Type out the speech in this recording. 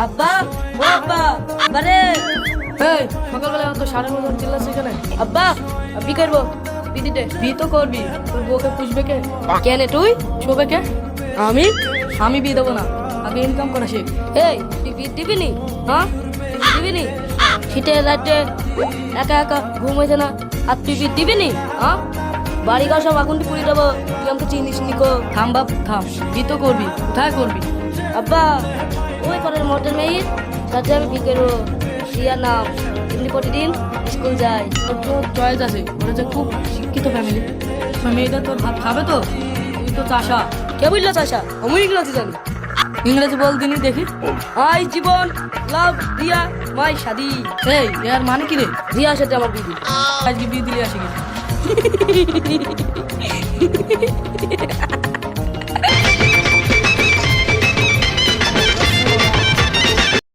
আব্বা, ও আব্বা, বারে এই সকালবেলা তো সাড়ে মতন চিল্লাচ্ছে কেন? আব্বা, বি করবো দিদিতে বিয়ে তো করবি, তোর বউকে পুষবে কে? কেন তুই শোবে কে? আমি আমি বিয়ে দেবো না, আগে ইনকাম করা শেখ। এই তুই বিয়ে দিবি নি? হ্যাঁ তুই বিয়ে দিবি নি? শীতে রাতে একা একা ঘুম হয়েছে না, আর তুই বিয়ে দিবি নি? হ্যাঁ বাড়ি ঘর সব আগুন পুড়িয়ে দেবো, তুই আমাকে চিনিস নিকো। থাম বাপ থাম, বিয়ে তো করবি, কোথায় করবি? আব্বা, ওই পাড়ার মর্ডান মেয়ের সাথে আমি বিয়ে করবো। রিয়া নাম, এমনি প্রতিদিন স্কুল যায়। তোর তো চয়েস আছে, ওরা যে খুব শিক্ষিত ফ্যামিলি, মেয়েটা তোর ভাত খাবে তো? তুই তো চাষা। কে বুঝলো চাষা? আমি ইংরেজি জানি। ইংরেজি বল দিনই দেখি। আই জীবন লাভ রিয়া মাই শাদি। এই এর মানে কি রে? রিয়ার সাথে আমার দিদি। আজকে বিয়ে দিলে আসে কি?